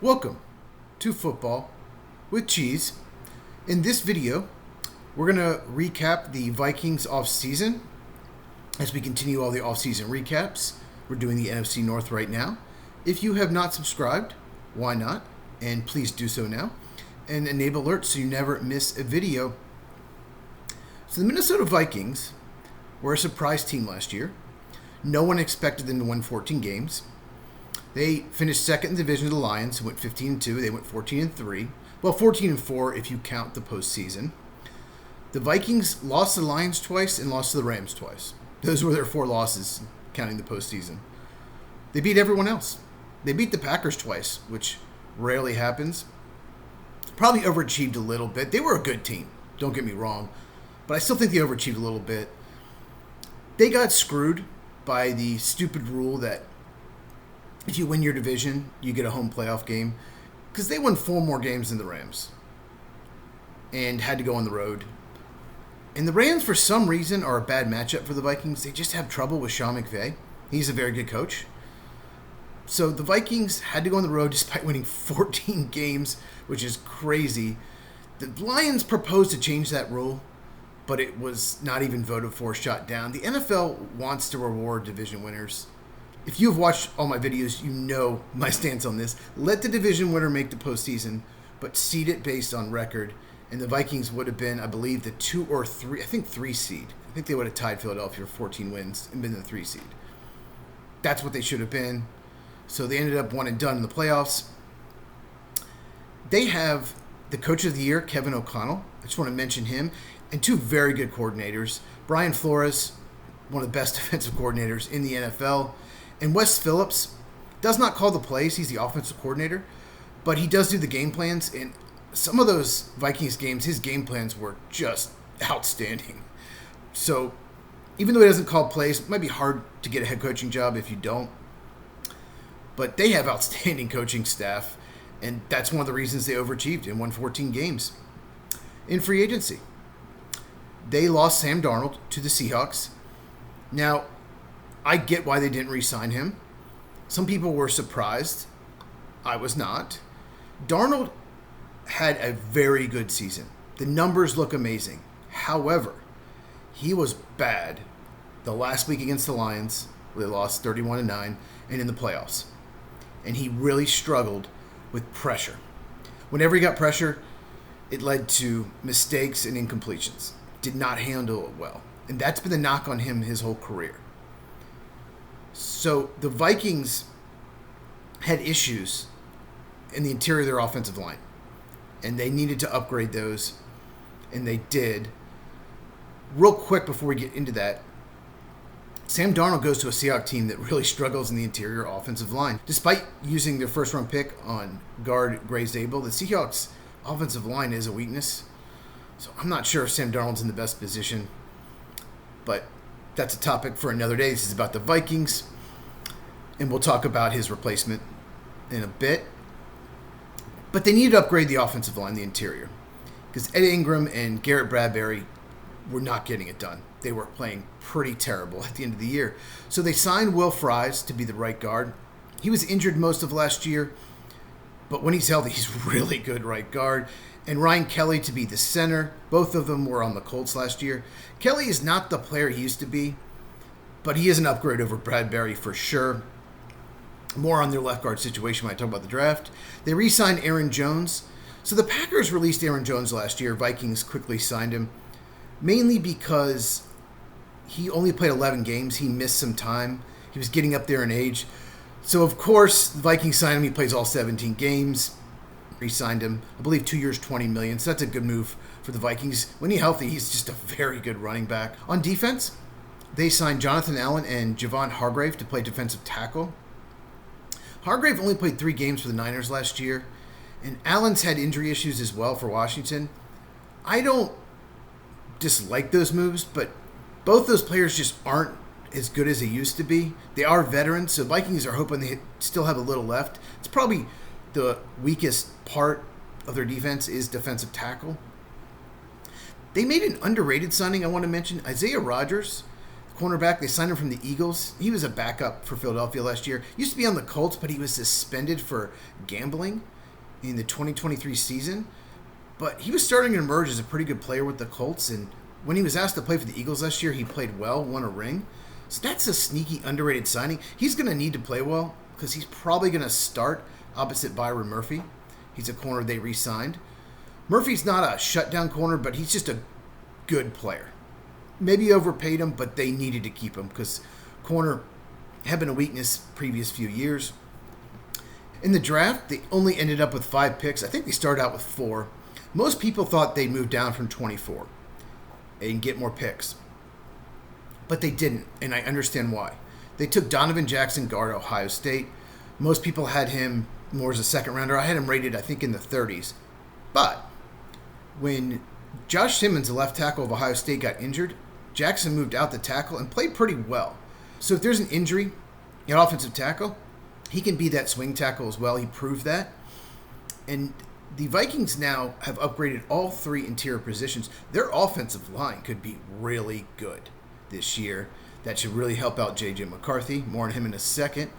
Welcome to Football with Cheese. In this video, we're going to recap the Vikings offseason as we continue all the offseason recaps. We're doing the NFC North right now. If you have not subscribed, why not? And please do so now. And enable alerts so you never miss a video. So the Minnesota Vikings were a surprise team last year. No one expected them to win 14 games. They finished second in the division to the Lions, who went 15-2. They went 14-3. Well, 14-4 if you count the postseason. The Vikings lost to the Lions twice and lost to the Rams twice. Those were their 4 losses, counting the postseason. They beat everyone else. They beat the Packers twice, which rarely happens. Probably overachieved a little bit. They were a good team, don't get me wrong. But I still think they overachieved a little bit. They got screwed by the stupid rule that if you win your division, you get a home playoff game. Because they won 4 more games than the Rams. And had to go on the road. And the Rams, for some reason, are a bad matchup for the Vikings. They just have trouble with Sean McVay. He's a very good coach. So the Vikings had to go on the road despite winning 14 games, which is crazy. The Lions proposed to change that rule, but it was not even voted for, shot down. The NFL wants to reward division winners. If you've watched all my videos, you know my stance on this. Let the division winner make the postseason, but seed it based on record. And the Vikings would have been, I believe, the 2 or 3, I think 3 seed. I think they would have tied Philadelphia for 14 wins and been the 3 seed. That's what they should have been. So they ended up 1 and done in the playoffs. They have the coach of the year, Kevin O'Connell. I just want to mention him. And 2 very good coordinators. Brian Flores, one of the best defensive coordinators in the NFL. And Wes Phillips does not call the plays. He's the offensive coordinator. But he does do the game plans. And some of those Vikings games, his game plans were just outstanding. So even though he doesn't call plays, it might be hard to get a head coaching job if you don't. But they have outstanding coaching staff. And that's one of the reasons they overachieved and won 14 games. In free agency, they lost Sam Darnold to the Seahawks. Now, I get why they didn't re-sign him. Some people were surprised. I was not. Darnold had a very good season. The numbers look amazing. However, he was bad the last week against the Lions, where they lost 31-9, and in the playoffs. And he really struggled with pressure. Whenever he got pressure, it led to mistakes and incompletions. Did not handle it well. And that's been the knock on him his whole career. So the Vikings had issues in the interior of their offensive line. And they needed to upgrade those. And they did. Real quick before we get into that, Sam Darnold goes to a Seahawks team that really struggles in the interior offensive line. Despite using their first-round pick on guard Gray Zabel, the Seahawks offensive line is a weakness. So I'm not sure if Sam Darnold's in the best position. But that's a topic for another day. This is about the Vikings. And we'll talk about his replacement in a bit. But they needed to upgrade the offensive line, the interior. Because Ed Ingram and Garrett Bradbury were not getting it done. They were playing pretty terrible at the end of the year. So they signed Will Fries to be the right guard. He was injured most of last year. But when he's healthy, he's really good right guard. And Ryan Kelly to be the center. Both of them were on the Colts last year. Kelly is not the player he used to be, but he is an upgrade over Bradbury for sure. More on their left guard situation when I talk about the draft. They re-signed Aaron Jones. So the Packers released Aaron Jones last year. Vikings quickly signed him, mainly because he only played 11 games. He missed some time. He was getting up there in age. So, of course, the Vikings signed him. He plays all 17 games. Re-signed him, I believe, 2 years, $20 million. So that's a good move for the Vikings. When he's healthy, he's just a very good running back. On defense, they signed Jonathan Allen and Javon Hargrave to play defensive tackle. Hargrave only played 3 games for the Niners last year, and Allen's had injury issues as well for Washington. I don't dislike those moves, but both those players just aren't as good as they used to be. They are veterans, so Vikings are hoping they still have a little left. It's probably the weakest part of their defense is defensive tackle. They made an underrated signing I want to mention. Isaiah Rodgers, cornerback. They signed him from the Eagles. He was a backup for Philadelphia last year. Used to be on the Colts, but he was suspended for gambling. in the 2023 season, but he was starting to emerge as a pretty good player with the Colts, and when he was asked to play for the Eagles last year, he played well, won a ring. So that's a sneaky, underrated signing. He's going to need to play well because he's probably going to start opposite Byron Murphy. He's a corner they re-signed. Murphy's not a shutdown corner, but he's just a good player. Maybe overpaid him, but they needed to keep him because corner had been a weakness previous few years. In the draft, they only ended up with 5 picks. I think they started out with 4. Most people thought they'd move down from 24 and get more picks. But they didn't, and I understand why. They took Donovan Jackson, guard, Ohio State. Most people had him more as a second rounder. I had him rated, I think, in the 30s. But when Josh Simmons, the left tackle of Ohio State, got injured, Jackson moved out the tackle and played pretty well. So if there's an injury at offensive tackle, he can be that swing tackle as well. He proved that. And the Vikings now have upgraded all 3 interior positions. Their offensive line could be really good this year. That should really help out J.J. McCarthy. More on him in a second.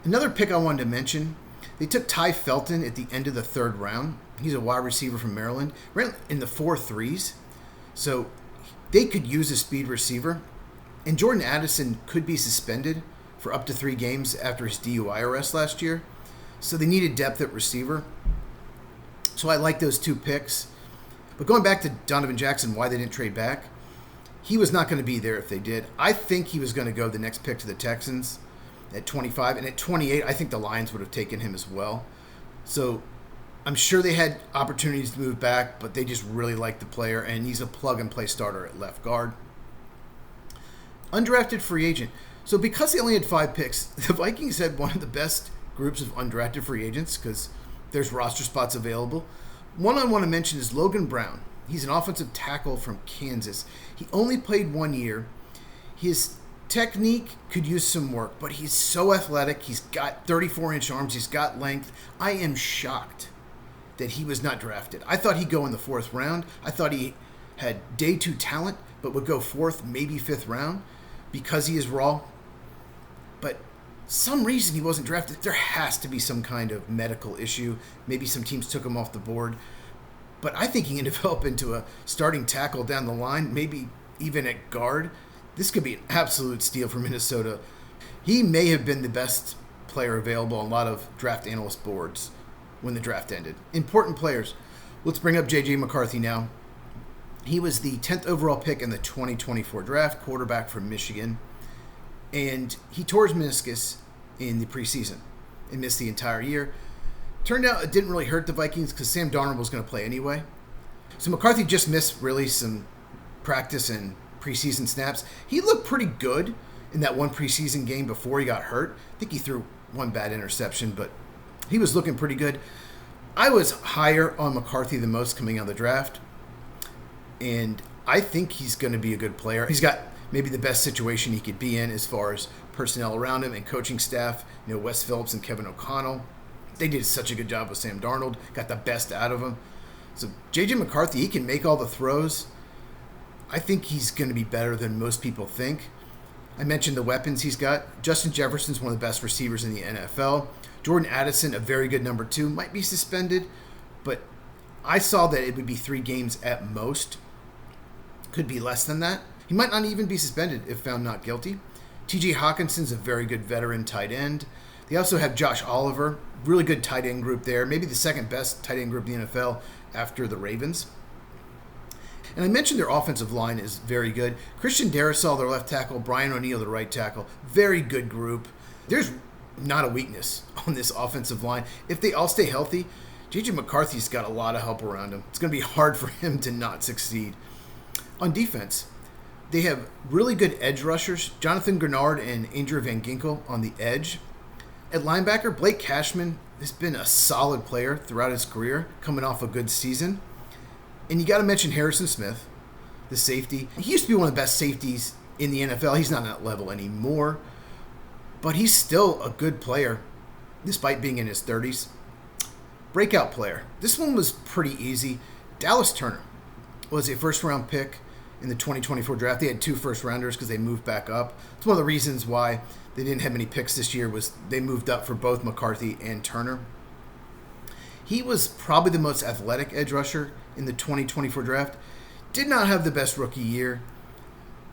Another pick I wanted to mention, they took Ty Felton at the end of the 3rd round. He's a wide receiver from Maryland. Ran in the 4.3s. So they could use a speed receiver. And Jordan Addison could be suspended for up to 3 games after his DUI arrest last year. So they needed depth at receiver. So I like those 2 picks. But going back to Donovan Jackson, why they didn't trade back, he was not going to be there if they did. I think he was going to go the next pick to the Texans at 25. And at 28, I think the Lions would have taken him as well. So I'm sure they had opportunities to move back, but they just really like the player, and he's a plug-and-play starter at left guard. Undrafted free agent. So because they only had 5 picks, the Vikings had one of the best groups of undrafted free agents because there's roster spots available. One I want to mention is Logan Brown. He's an offensive tackle from Kansas. He only played 1 year. His technique could use some work, but he's so athletic. He's got 34-inch arms. He's got length. I am shocked that he was not drafted. I thought he'd go in the 4th round. I thought he had day 2 talent, but would go 4th, maybe 5th round because he is raw. But some reason he wasn't drafted. There has to be some kind of medical issue. Maybe some teams took him off the board. But I think he can develop into a starting tackle down the line, maybe even at guard. This could be an absolute steal for Minnesota. He may have been the best player available on a lot of draft analyst boards when the draft ended. Important players. Let's bring up J.J. McCarthy now. He was the 10th overall pick in the 2024 draft, quarterback from Michigan. And he tore his meniscus in the preseason and missed the entire year. Turned out it didn't really hurt the Vikings because Sam Darnold was going to play anyway. So McCarthy just missed really some practice and preseason snaps. He looked pretty good in that one preseason game before he got hurt. I think he threw one bad interception, but he was looking pretty good. I was higher on McCarthy than most coming out of the draft, and I think he's going to be a good player. He's got maybe the best situation he could be in as far as personnel around him and coaching staff. You know, Wes Phillips and Kevin O'Connell. They did such a good job with Sam Darnold, got the best out of him. So J.J. McCarthy, he can make all the throws. I think he's going to be better than most people think. I mentioned the weapons he's got. Justin Jefferson's one of the best receivers in the NFL. Jordan Addison, a very good number 2, might be suspended, but I saw that it would be 3 games at most. Could be less than that. He might not even be suspended if found not guilty. T.J. Hawkinson's a very good veteran tight end. They also have Josh Oliver, really good tight end group there, maybe the second best tight end group in the NFL after the Ravens. And I mentioned their offensive line is very good. Christian Darrisaw, their left tackle, Brian O'Neill, the right tackle, very good group. There's not a weakness on this offensive line. If they all stay healthy, J.J. McCarthy's got a lot of help around him. It's going to be hard for him to not succeed. On defense, they have really good edge rushers, Jonathan Grenard and Andrew Van Ginkel on the edge. At linebacker, Blake Cashman has been a solid player throughout his career, coming off a good season. And you got to mention Harrison Smith, the safety. He used to be one of the best safeties in the NFL. He's not on that level anymore, but he's still a good player despite being in his 30s. Breakout player. This one was pretty easy. Dallas Turner was a first-round pick in the 2024 draft. They had 2 first-rounders because they moved back up. It's one of the reasons why they didn't have many picks this year was they moved up for both McCarthy and Turner. He was probably the most athletic edge rusher in the 2024 draft. Did not have the best rookie year.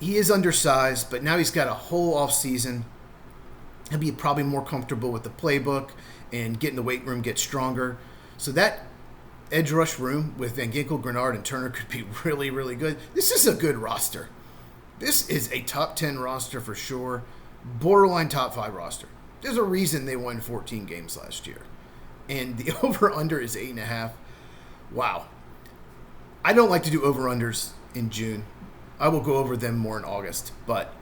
He is undersized, but now he's got a whole offseason. He'll be probably more comfortable with the playbook and get in the weight room, get stronger. So that edge rush room with Van Ginkel, Grenard, and Turner could be really, really good. This is a good roster. This is a top 10 roster for sure. Borderline top 5 roster. There's a reason they won 14 games last year. And the over-under is 8.5. Wow. I don't like to do over-unders in June. I will go over them more in August. But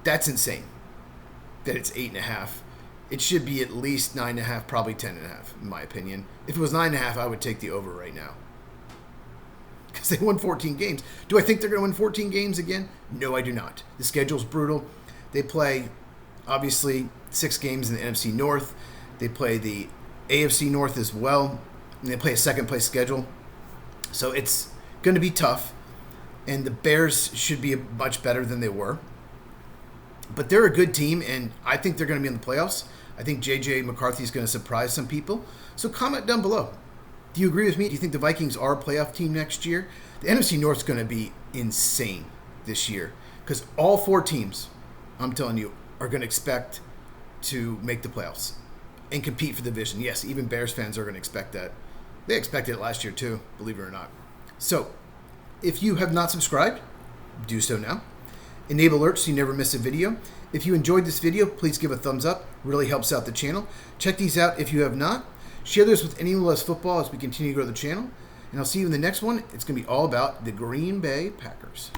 that's insane that it's 8.5. It should be at least 9.5, probably 10.5, in my opinion. If it was 9.5, I would take the over right now. Because they won 14 games. Do I think they're going to win 14 games again? No, I do not. The schedule's brutal. They play, obviously, 6 games in the NFC North. They play the AFC North as well. And they play a second-place schedule. So it's going to be tough. And the Bears should be much better than they were. But they're a good team, and I think they're going to be in the playoffs. I think J.J. McCarthy is going to surprise some people. So comment down below. Do you agree with me? Do you think the Vikings are a playoff team next year? The NFC North is going to be insane this year because all 4 teams, I'm telling you, are going to expect to make the playoffs and compete for the division. Yes, even Bears fans are going to expect that. They expected it last year too, believe it or not. So if you have not subscribed, do so now. Enable alerts so you never miss a video. If you enjoyed this video, please give a thumbs up. Really helps out the channel. Check these out if you have not. Share this with anyone who loves football as we continue to grow the channel. And I'll see you in the next one. It's going to be all about the Green Bay Packers.